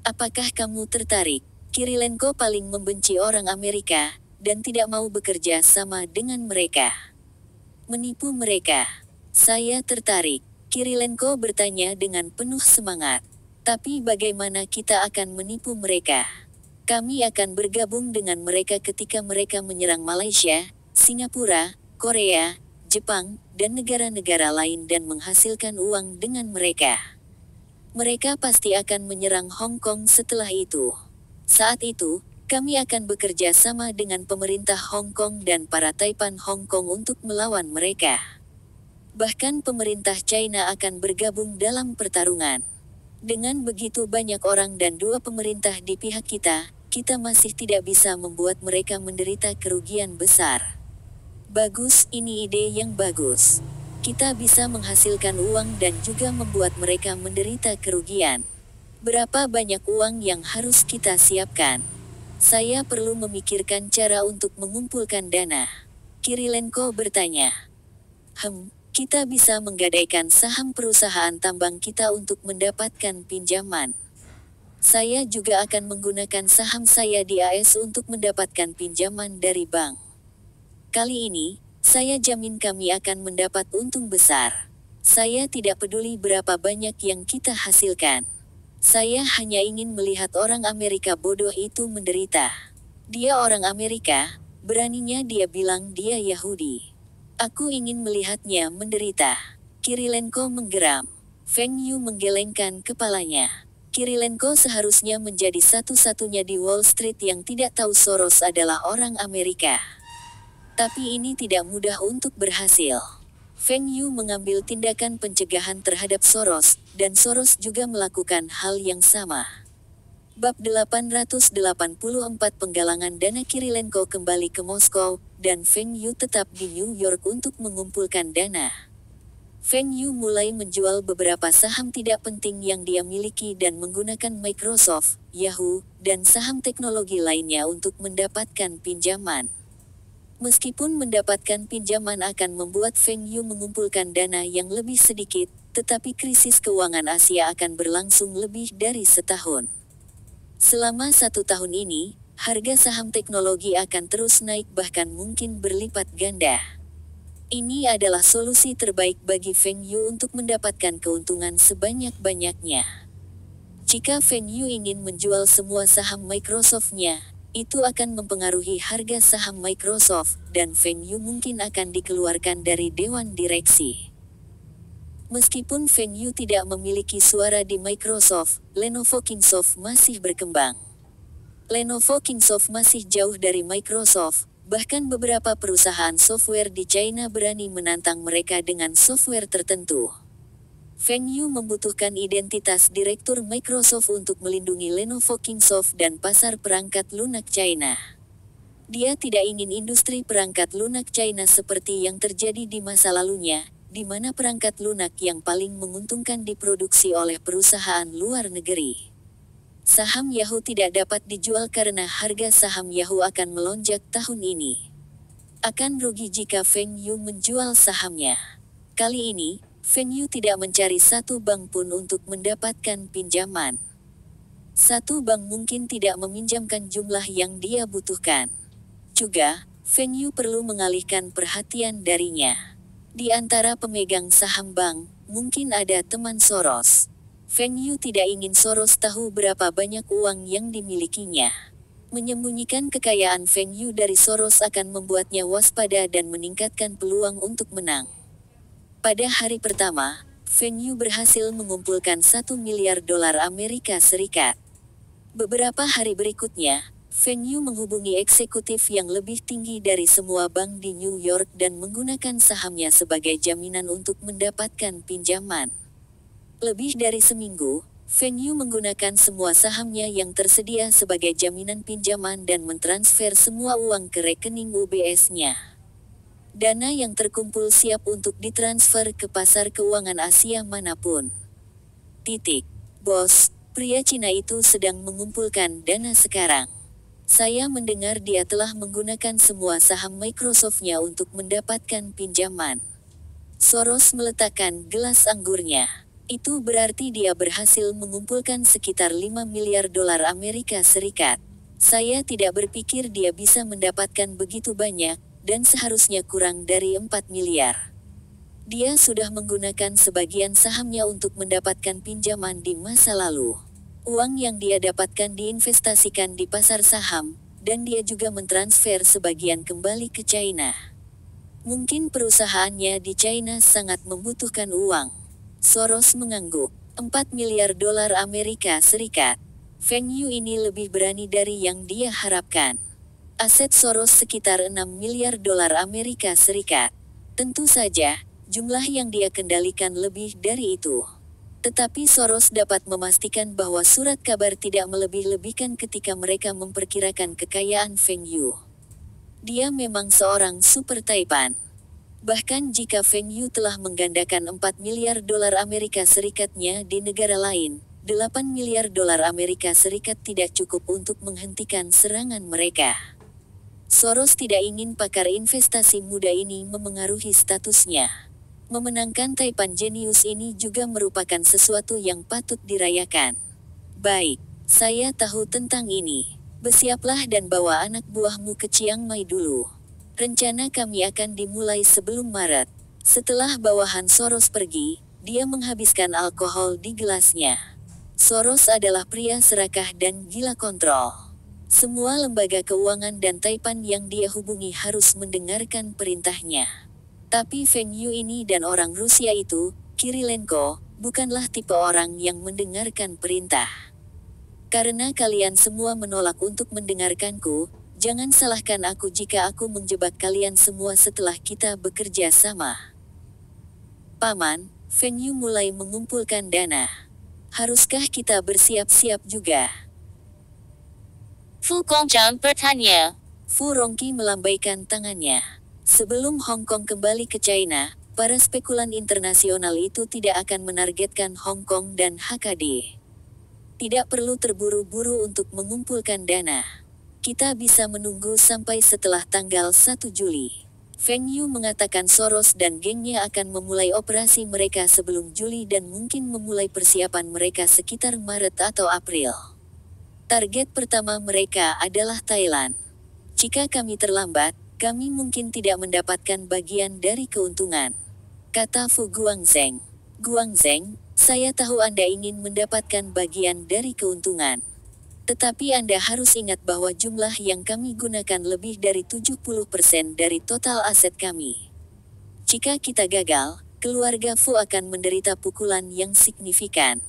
Apakah kamu tertarik? Kirilenko paling membenci orang Amerika, dan tidak mau bekerja sama dengan mereka. Menipu mereka. Saya tertarik. Kirilenko bertanya dengan penuh semangat. Tapi bagaimana kita akan menipu mereka? Kami akan bergabung dengan mereka ketika mereka menyerang Malaysia, Singapura, Korea, Jepang, dan negara-negara lain dan menghasilkan uang dengan mereka. Mereka pasti akan menyerang Hong Kong setelah itu. Saat itu, kami akan bekerja sama dengan pemerintah Hong Kong dan para Taipan Hong Kong untuk melawan mereka. Bahkan pemerintah China akan bergabung dalam pertarungan. Dengan begitu banyak orang dan dua pemerintah di pihak kita masih tidak bisa membuat mereka menderita kerugian besar. Bagus, ini ide yang bagus. Kita bisa menghasilkan uang dan juga membuat mereka menderita kerugian. Berapa banyak uang yang harus kita siapkan? Saya perlu memikirkan cara untuk mengumpulkan dana. Kirilenko bertanya. Kita bisa menggadaikan saham perusahaan tambang kita untuk mendapatkan pinjaman. Saya juga akan menggunakan saham saya di AS untuk mendapatkan pinjaman dari bank. Kali ini, saya jamin kami akan mendapat untung besar. Saya tidak peduli berapa banyak yang kita hasilkan. Saya hanya ingin melihat orang Amerika bodoh itu menderita. Dia orang Amerika, beraninya dia bilang dia Yahudi. Aku ingin melihatnya menderita. Kirilenko menggeram. Feng Yu menggelengkan kepalanya. Kirilenko seharusnya menjadi satu-satunya di Wall Street yang tidak tahu Soros adalah orang Amerika. Tapi ini tidak mudah untuk berhasil. Feng Yu mengambil tindakan pencegahan terhadap Soros, dan Soros juga melakukan hal yang sama. Bab 884 Penggalangan dana. Kirilenko kembali ke Moskow, dan Feng Yu tetap di New York untuk mengumpulkan dana. Feng Yu mulai menjual beberapa saham tidak penting yang dia miliki dan menggunakan Microsoft, Yahoo, dan saham teknologi lainnya untuk mendapatkan pinjaman. Meskipun mendapatkan pinjaman akan membuat Feng Yu mengumpulkan dana yang lebih sedikit, tetapi krisis keuangan Asia akan berlangsung lebih dari setahun. Selama 1 tahun ini, harga saham teknologi akan terus naik bahkan mungkin berlipat ganda. Ini adalah solusi terbaik bagi Feng Yu untuk mendapatkan keuntungan sebanyak-banyaknya. Jika Feng Yu ingin menjual semua saham Microsoft-nya, itu akan mempengaruhi harga saham Microsoft, dan Feng Yu mungkin akan dikeluarkan dari dewan direksi. Meskipun Feng Yu tidak memiliki suara di Microsoft, Lenovo Kingsoft masih berkembang. Lenovo Kingsoft masih jauh dari Microsoft, bahkan beberapa perusahaan software di China berani menantang mereka dengan software tertentu. Feng Yu membutuhkan identitas direktur Microsoft untuk melindungi Lenovo Kingsoft dan pasar perangkat lunak China. Dia tidak ingin industri perangkat lunak China seperti yang terjadi di masa lalunya, di mana perangkat lunak yang paling menguntungkan diproduksi oleh perusahaan luar negeri. Saham Yahoo tidak dapat dijual karena harga saham Yahoo akan melonjak tahun ini. Akan rugi jika Feng Yu menjual sahamnya. Kali ini, Feng Yu tidak mencari satu bank pun untuk mendapatkan pinjaman. Satu bank mungkin tidak meminjamkan jumlah yang dia butuhkan. Juga, Feng Yu perlu mengalihkan perhatian darinya. Di antara pemegang saham bank, mungkin ada teman Soros. Feng Yu tidak ingin Soros tahu berapa banyak uang yang dimilikinya. Menyembunyikan kekayaan Feng Yu dari Soros akan membuatnya waspada dan meningkatkan peluang untuk menang. Pada hari pertama, Feng Yu berhasil mengumpulkan 1 miliar dolar Amerika Serikat. Beberapa hari berikutnya, Feng Yu menghubungi eksekutif yang lebih tinggi dari semua bank di New York dan menggunakan sahamnya sebagai jaminan untuk mendapatkan pinjaman. Lebih dari seminggu, Feng Yu menggunakan semua sahamnya yang tersedia sebagai jaminan pinjaman dan mentransfer semua uang ke rekening UBS-nya. Dana yang terkumpul siap untuk ditransfer ke pasar keuangan Asia manapun. Bos, pria Cina itu sedang mengumpulkan dana sekarang. Saya mendengar dia telah menggunakan semua saham Microsoft-nya untuk mendapatkan pinjaman. Soros meletakkan gelas anggurnya. Itu berarti dia berhasil mengumpulkan sekitar 5 miliar dolar Amerika Serikat. Saya tidak berpikir dia bisa mendapatkan begitu banyak, dan seharusnya kurang dari 4 miliar. Dia sudah menggunakan sebagian sahamnya untuk mendapatkan pinjaman di masa lalu. Uang yang dia dapatkan diinvestasikan di pasar saham, dan dia juga mentransfer sebagian kembali ke China. Mungkin perusahaannya di China sangat membutuhkan uang. Soros mengangguk. 4 miliar dolar Amerika Serikat. Feng Yu ini lebih berani dari yang dia harapkan. Aset Soros sekitar 6 miliar dolar Amerika Serikat. Tentu saja, jumlah yang dia kendalikan lebih dari itu. Tetapi Soros dapat memastikan bahwa surat kabar tidak melebih-lebihkan ketika mereka memperkirakan kekayaan Feng Yu. Dia memang seorang super taipan. Bahkan jika Feng Yu telah menggandakan 4 miliar dolar Amerika Serikatnya di negara lain, 8 miliar dolar Amerika Serikat tidak cukup untuk menghentikan serangan mereka. Soros tidak ingin pakar investasi muda ini memengaruhi statusnya. Memenangkan Taipan jenius ini juga merupakan sesuatu yang patut dirayakan. Baik, saya tahu tentang ini. Bersiaplah dan bawa anak buahmu ke Chiang Mai dulu. Rencana kami akan dimulai sebelum Maret. Setelah bawahan Soros pergi, dia menghabiskan alkohol di gelasnya. Soros adalah pria serakah dan gila kontrol. Semua lembaga keuangan dan Taipan yang dia hubungi harus mendengarkan perintahnya. Tapi Feng Yu ini dan orang Rusia itu, Kirilenko, bukanlah tipe orang yang mendengarkan perintah. Karena kalian semua menolak untuk mendengarkanku, jangan salahkan aku jika aku menjebak kalian semua setelah kita bekerja sama. Paman, Feng Yu mulai mengumpulkan dana. Haruskah kita bersiap-siap juga? Fu Gongzhang bertanya. Fu Rongqi melambaikan tangannya. Sebelum Hong Kong kembali ke China, para spekulan internasional itu tidak akan menargetkan Hong Kong dan HKD. Tidak perlu terburu-buru untuk mengumpulkan dana. Kita bisa menunggu sampai setelah tanggal 1 Juli. Feng Yu mengatakan Soros dan gengnya akan memulai operasi mereka sebelum Juli dan mungkin memulai persiapan mereka sekitar Maret atau April. Target pertama mereka adalah Thailand. Jika kami terlambat, kami mungkin tidak mendapatkan bagian dari keuntungan, kata Fu Guangzheng. Guangzheng, saya tahu Anda ingin mendapatkan bagian dari keuntungan. Tetapi Anda harus ingat bahwa jumlah yang kami gunakan lebih dari 70% dari total aset kami. Jika kita gagal, keluarga Fu akan menderita pukulan yang signifikan.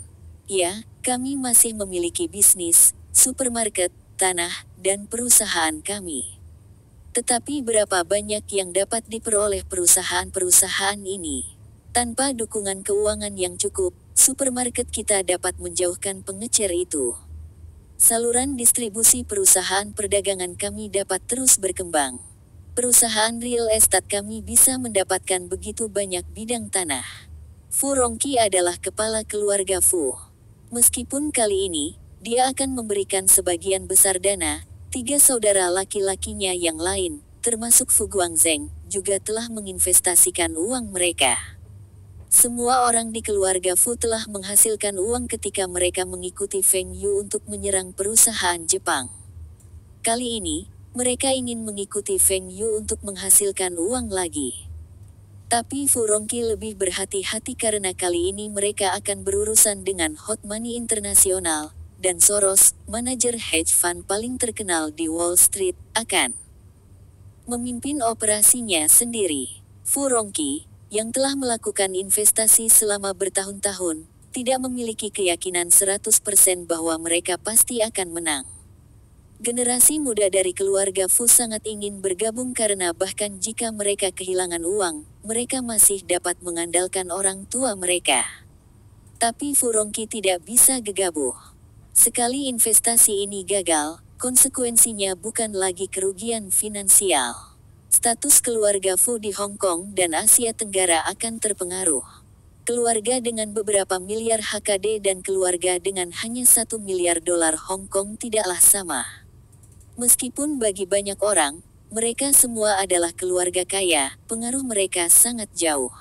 Ya, kami masih memiliki bisnis, supermarket, tanah, dan perusahaan kami. Tetapi berapa banyak yang dapat diperoleh perusahaan-perusahaan ini? Tanpa dukungan keuangan yang cukup, supermarket kita dapat menjauhkan pengecer itu. Saluran distribusi perusahaan perdagangan kami dapat terus berkembang. Perusahaan real estate kami bisa mendapatkan begitu banyak bidang tanah. Fu Rongqi adalah kepala keluarga Fu. Meskipun kali ini, dia akan memberikan sebagian besar dana, 3 saudara laki-lakinya yang lain, termasuk Fu Guangzheng, juga telah menginvestasikan uang mereka. Semua orang di keluarga Fu telah menghasilkan uang ketika mereka mengikuti Feng Yu untuk menyerang perusahaan Jepang. Kali ini, mereka ingin mengikuti Feng Yu untuk menghasilkan uang lagi. Tapi Fu Rongqi lebih berhati-hati karena kali ini mereka akan berurusan dengan hot money internasional, dan Soros, manajer hedge fund paling terkenal di Wall Street, akan memimpin operasinya sendiri. Fu Rongqi, yang telah melakukan investasi selama bertahun-tahun, tidak memiliki keyakinan 100% bahwa mereka pasti akan menang. Generasi muda dari keluarga Fu sangat ingin bergabung karena bahkan jika mereka kehilangan uang, mereka masih dapat mengandalkan orang tua mereka. Tapi Fu Rongqi tidak bisa gegabah. Sekali investasi ini gagal, konsekuensinya bukan lagi kerugian finansial. Status keluarga Fu di Hong Kong dan Asia Tenggara akan terpengaruh. Keluarga dengan beberapa miliar HKD dan keluarga dengan hanya 1 miliar dolar Hong Kong tidaklah sama. Meskipun bagi banyak orang, mereka semua adalah keluarga kaya, pengaruh mereka sangat jauh.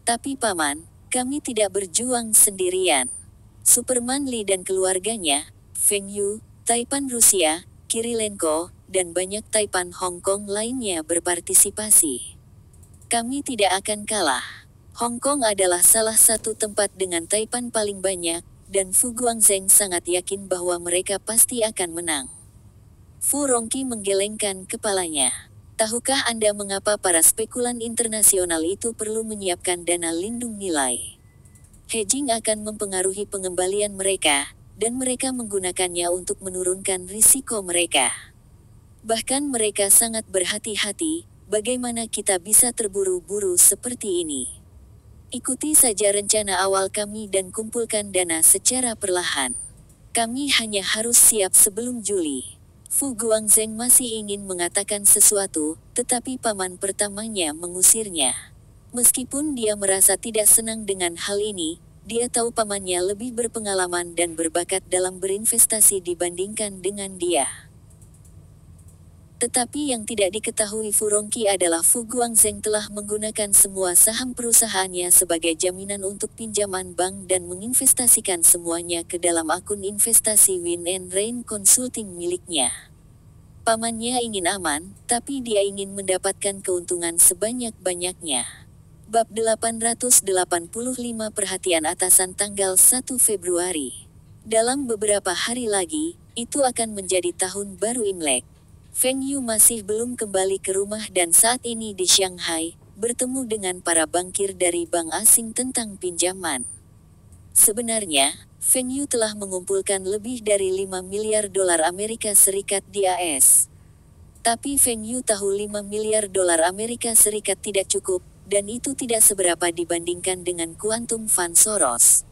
Tapi paman, kami tidak berjuang sendirian. Superman Lee dan keluarganya, Feng Yu, Taipan Rusia, Kirilenko, dan banyak Taipan Hong Kong lainnya berpartisipasi. Kami tidak akan kalah. Hong Kong adalah salah satu tempat dengan Taipan paling banyak, dan Fu Guangzheng sangat yakin bahwa mereka pasti akan menang. Fu Rongqi menggelengkan kepalanya. Tahukah Anda mengapa para spekulan internasional itu perlu menyiapkan dana lindung nilai? Hedging akan mempengaruhi pengembalian mereka, dan mereka menggunakannya untuk menurunkan risiko mereka. Bahkan mereka sangat berhati-hati, bagaimana kita bisa terburu-buru seperti ini. Ikuti saja rencana awal kami dan kumpulkan dana secara perlahan. Kami hanya harus siap sebelum Juli. Fu Guangzheng masih ingin mengatakan sesuatu, tetapi paman pertamanya mengusirnya. Meskipun dia merasa tidak senang dengan hal ini, dia tahu pamannya lebih berpengalaman dan berbakat dalam berinvestasi dibandingkan dengan dia. Tetapi yang tidak diketahui Fu Rongqi adalah Fu Guangzheng telah menggunakan semua saham perusahaannya sebagai jaminan untuk pinjaman bank dan menginvestasikan semuanya ke dalam akun investasi Win and Rain Consulting miliknya. Pamannya ingin aman, tapi dia ingin mendapatkan keuntungan sebanyak-banyaknya. Bab 885 Perhatian Atasan tanggal 1 Februari. Dalam beberapa hari lagi, itu akan menjadi tahun baru Imlek. Feng Yu masih belum kembali ke rumah dan saat ini di Shanghai, bertemu dengan para bankir dari bank asing tentang pinjaman. Sebenarnya, Feng Yu telah mengumpulkan lebih dari 5 miliar dolar Amerika Serikat di AS. Tapi Feng Yu tahu 5 miliar dolar Amerika Serikat tidak cukup, dan itu tidak seberapa dibandingkan dengan Quantum Fund Soros.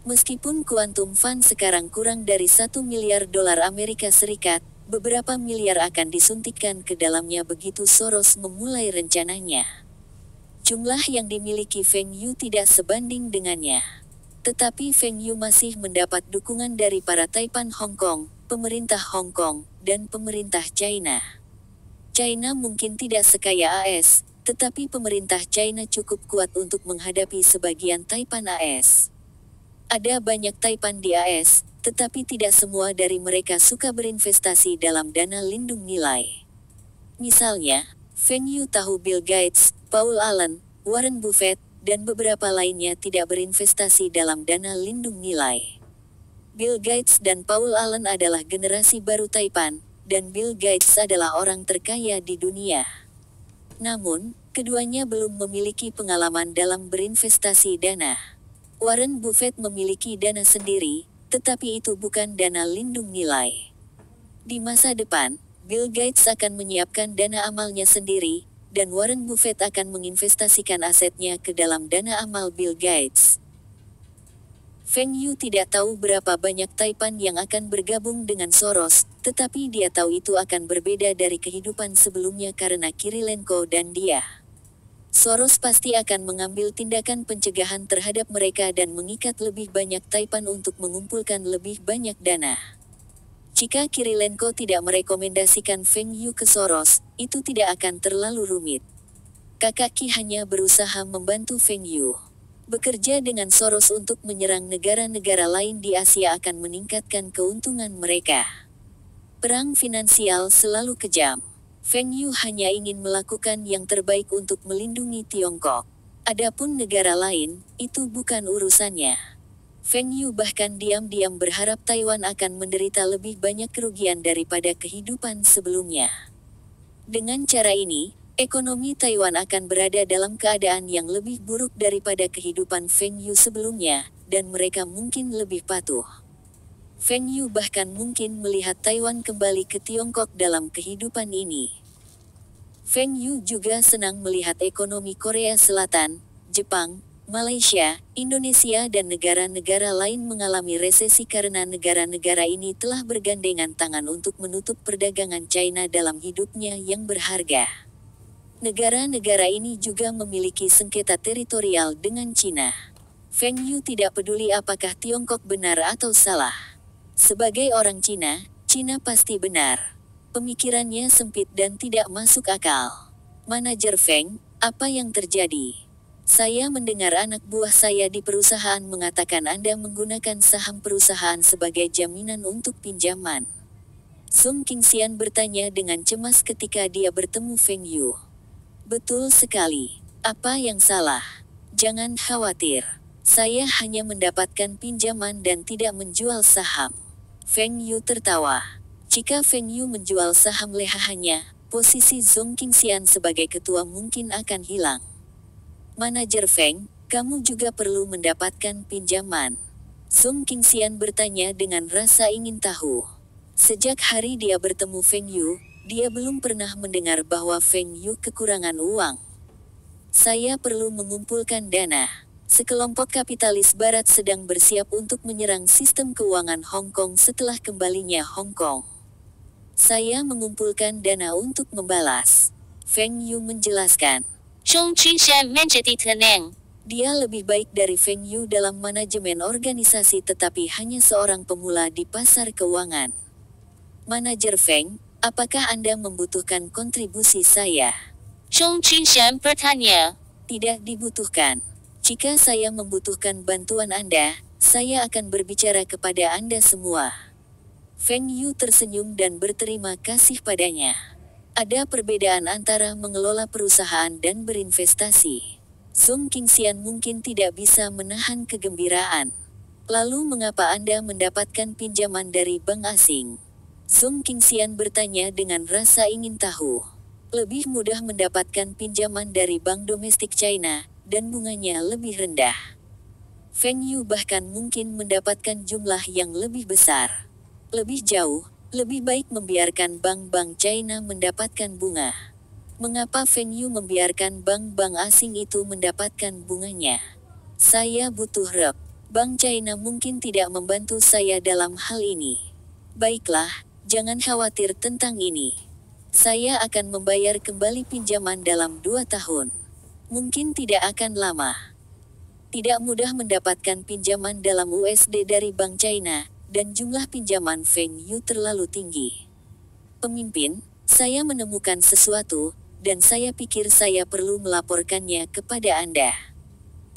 Meskipun Quantum Fund sekarang kurang dari 1 miliar dolar Amerika Serikat, beberapa miliar akan disuntikkan ke dalamnya begitu Soros memulai rencananya. Jumlah yang dimiliki Feng Yu tidak sebanding dengannya. Tetapi Feng Yu masih mendapat dukungan dari para Taipan Hong Kong, pemerintah Hong Kong, dan pemerintah China. China mungkin tidak sekaya AS, tetapi pemerintah China cukup kuat untuk menghadapi sebagian Taipan AS. Ada banyak Taipan di AS, tetapi tidak semua dari mereka suka berinvestasi dalam dana lindung nilai. Misalnya, Feng Yu tahu Bill Gates, Paul Allen, Warren Buffett, dan beberapa lainnya tidak berinvestasi dalam dana lindung nilai. Bill Gates dan Paul Allen adalah generasi baru Taipan, dan Bill Gates adalah orang terkaya di dunia. Namun, keduanya belum memiliki pengalaman dalam berinvestasi dana. Warren Buffett memiliki dana sendiri, tetapi itu bukan dana lindung nilai. Di masa depan, Bill Gates akan menyiapkan dana amalnya sendiri, dan Warren Buffett akan menginvestasikan asetnya ke dalam dana amal Bill Gates. Feng Yu tidak tahu berapa banyak Taipan yang akan bergabung dengan Soros, tetapi dia tahu itu akan berbeda dari kehidupan sebelumnya karena Kirilenko dan dia. Soros pasti akan mengambil tindakan pencegahan terhadap mereka dan mengikat lebih banyak Taipan untuk mengumpulkan lebih banyak dana. Jika Kirilenko tidak merekomendasikan Feng Yu ke Soros, itu tidak akan terlalu rumit. Kakak Ki hanya berusaha membantu Feng Yu. Bekerja dengan Soros untuk menyerang negara-negara lain di Asia akan meningkatkan keuntungan mereka. Perang finansial selalu kejam. Feng Yu hanya ingin melakukan yang terbaik untuk melindungi Tiongkok. Adapun negara lain, itu bukan urusannya. Feng Yu bahkan diam-diam berharap Taiwan akan menderita lebih banyak kerugian daripada kehidupan sebelumnya. Dengan cara ini, ekonomi Taiwan akan berada dalam keadaan yang lebih buruk daripada kehidupan Feng Yu sebelumnya, dan mereka mungkin lebih patuh. Feng Yu bahkan mungkin melihat Taiwan kembali ke Tiongkok dalam kehidupan ini. Feng Yu juga senang melihat ekonomi Korea Selatan, Jepang, Malaysia, Indonesia dan negara-negara lain mengalami resesi karena negara-negara ini telah bergandengan tangan untuk menutup perdagangan China dalam hidupnya yang berharga. Negara-negara ini juga memiliki sengketa teritorial dengan Cina. Feng Yu tidak peduli apakah Tiongkok benar atau salah. Sebagai orang Cina, Cina pasti benar. Pemikirannya sempit dan tidak masuk akal. Manajer Feng, apa yang terjadi? Saya mendengar anak buah saya di perusahaan mengatakan Anda menggunakan saham perusahaan sebagai jaminan untuk pinjaman. Sung Qingxian bertanya dengan cemas ketika dia bertemu Feng Yu. Betul sekali. Apa yang salah? Jangan khawatir. Saya hanya mendapatkan pinjaman dan tidak menjual saham. Feng Yu tertawa. Jika Feng Yu menjual saham lehahannya, posisi Sung Qingxian sebagai ketua mungkin akan hilang. Manajer Feng, kamu juga perlu mendapatkan pinjaman. Sung Qingxian bertanya dengan rasa ingin tahu. Sejak hari dia bertemu Feng Yu, dia belum pernah mendengar bahwa Feng Yu kekurangan uang. Saya perlu mengumpulkan dana. Sekelompok kapitalis barat sedang bersiap untuk menyerang sistem keuangan Hong Kong setelah kembalinya Hong Kong. Saya mengumpulkan dana untuk membalas. Feng Yu menjelaskan. Sung Qingxian menjadi tenang. Dia lebih baik dari Feng Yu dalam manajemen organisasi tetapi hanya seorang pemula di pasar keuangan. Manajer Feng, apakah Anda membutuhkan kontribusi saya? Sung Qingxian bertanya. Tidak dibutuhkan. Jika saya membutuhkan bantuan Anda, saya akan berbicara kepada Anda semua. Feng Yu tersenyum dan berterima kasih padanya. Ada perbedaan antara mengelola perusahaan dan berinvestasi. Sung Qingxian mungkin tidak bisa menahan kegembiraan. Lalu mengapa Anda mendapatkan pinjaman dari bank asing? Sung Qingxian bertanya dengan rasa ingin tahu. Lebih mudah mendapatkan pinjaman dari bank domestik China, dan bunganya lebih rendah. Feng Yu bahkan mungkin mendapatkan jumlah yang lebih besar. Lebih jauh, lebih baik membiarkan bank-bank China mendapatkan bunga. Mengapa Feng Yu membiarkan bank-bank asing itu mendapatkan bunganya? Saya butuh rep. Bank China mungkin tidak membantu saya dalam hal ini. Baiklah, jangan khawatir tentang ini. Saya akan membayar kembali pinjaman dalam 2 tahun. Mungkin tidak akan lama. Tidak mudah mendapatkan pinjaman dalam USD dari Bank China, dan jumlah pinjaman Feng Yu terlalu tinggi. Pemimpin, saya menemukan sesuatu, dan saya pikir saya perlu melaporkannya kepada Anda.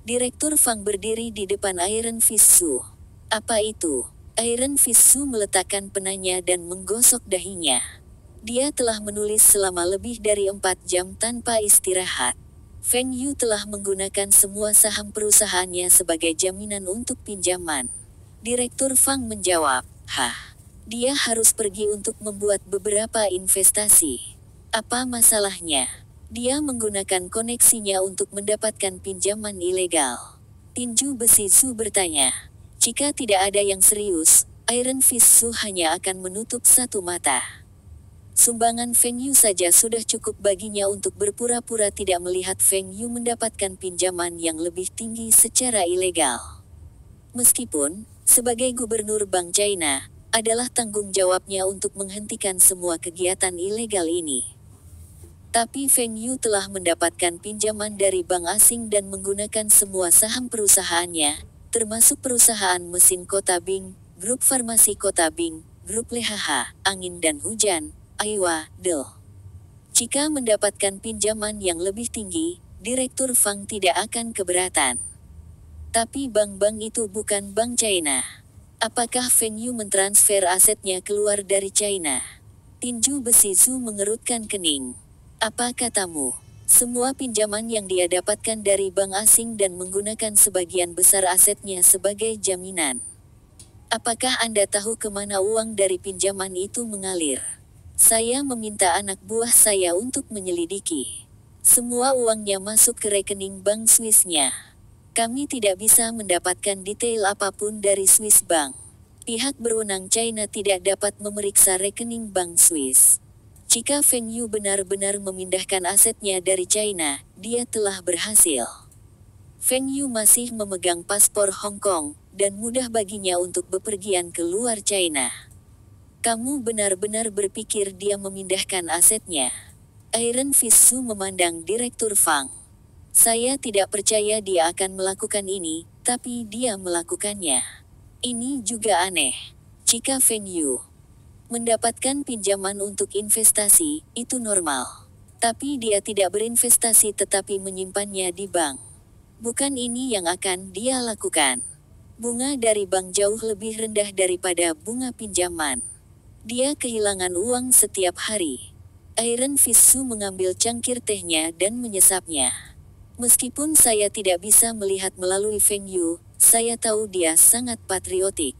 Direktur Fang berdiri di depan Iron Fist Su. Apa itu? Iron Fist Su meletakkan penanya dan menggosok dahinya. Dia telah menulis selama lebih dari 4 jam tanpa istirahat. Feng Yu telah menggunakan semua saham perusahaannya sebagai jaminan untuk pinjaman. Direktur Fang menjawab, dia harus pergi untuk membuat beberapa investasi. Apa masalahnya? Dia menggunakan koneksinya untuk mendapatkan pinjaman ilegal. Tinju besi Su bertanya. Jika tidak ada yang serius, Iron Fist Su hanya akan menutup satu mata. Sumbangan Feng Yu saja sudah cukup baginya untuk berpura-pura tidak melihat Feng Yu mendapatkan pinjaman yang lebih tinggi secara ilegal. Meskipun, sebagai gubernur Bank China, adalah tanggung jawabnya untuk menghentikan semua kegiatan ilegal ini. Tapi Feng Yu telah mendapatkan pinjaman dari bank asing dan menggunakan semua saham perusahaannya, termasuk perusahaan mesin Kota Bing, grup farmasi Kota Bing, grup LHH, Angin dan Hujan, Aiwa, Del. Jika mendapatkan pinjaman yang lebih tinggi, Direktur Fang tidak akan keberatan. Tapi bank-bank itu bukan Bank China. Apakah Feng Yu mentransfer asetnya keluar dari China? Tinju besi Zhu mengerutkan kening. Apa katamu? Semua pinjaman yang dia dapatkan dari bank asing dan menggunakan sebagian besar asetnya sebagai jaminan. Apakah Anda tahu kemana uang dari pinjaman itu mengalir? Saya meminta anak buah saya untuk menyelidiki. Semua uangnya masuk ke rekening bank Swiss-nya. Kami tidak bisa mendapatkan detail apapun dari Swiss Bank. Pihak berwenang China tidak dapat memeriksa rekening bank Swiss. Jika Feng Yu benar-benar memindahkan asetnya dari China, dia telah berhasil. Feng Yu masih memegang paspor Hong Kong, dan mudah baginya untuk bepergian ke luar China. Kamu benar-benar berpikir dia memindahkan asetnya? Iron Fist Zhu memandang Direktur Fang. Saya tidak percaya dia akan melakukan ini, tapi dia melakukannya. Ini juga aneh. Jika Feng Yu mendapatkan pinjaman untuk investasi, itu normal. Tapi dia tidak berinvestasi tetapi menyimpannya di bank. Bukan ini yang akan dia lakukan. Bunga dari bank jauh lebih rendah daripada bunga pinjaman. Dia kehilangan uang setiap hari. Iron Fist Zhu mengambil cangkir tehnya dan menyesapnya. Meskipun saya tidak bisa melihat melalui Feng Yu, saya tahu dia sangat patriotik.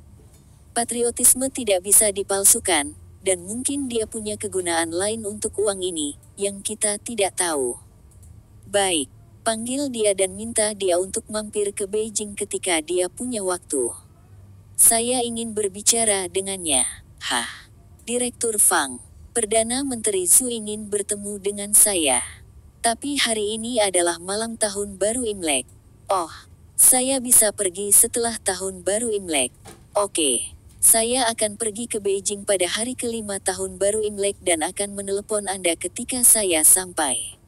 Patriotisme tidak bisa dipalsukan, dan mungkin dia punya kegunaan lain untuk uang ini, yang kita tidak tahu. Baik, panggil dia dan minta dia untuk mampir ke Beijing ketika dia punya waktu. Saya ingin berbicara dengannya. Hah? Direktur Fang, Perdana Menteri Zhu ingin bertemu dengan saya. Tapi hari ini adalah malam tahun baru Imlek. Oh, saya bisa pergi setelah tahun baru Imlek. Oke, saya akan pergi ke Beijing pada hari kelima tahun baru Imlek dan akan menelepon Anda ketika saya sampai.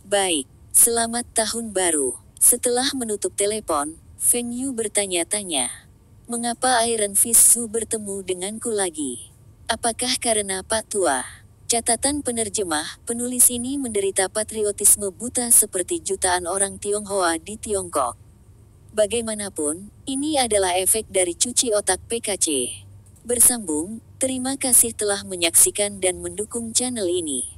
Baik, selamat tahun baru. Setelah menutup telepon, Feng Yu bertanya-tanya. Mengapa Iron Fist Zhu bertemu denganku lagi? Apakah karena Pak Tua? Catatan penerjemah, penulis ini menderita patriotisme buta seperti jutaan orang Tionghoa di Tiongkok. Bagaimanapun, ini adalah efek dari cuci otak PKC. Bersambung, terima kasih telah menyaksikan dan mendukung channel ini.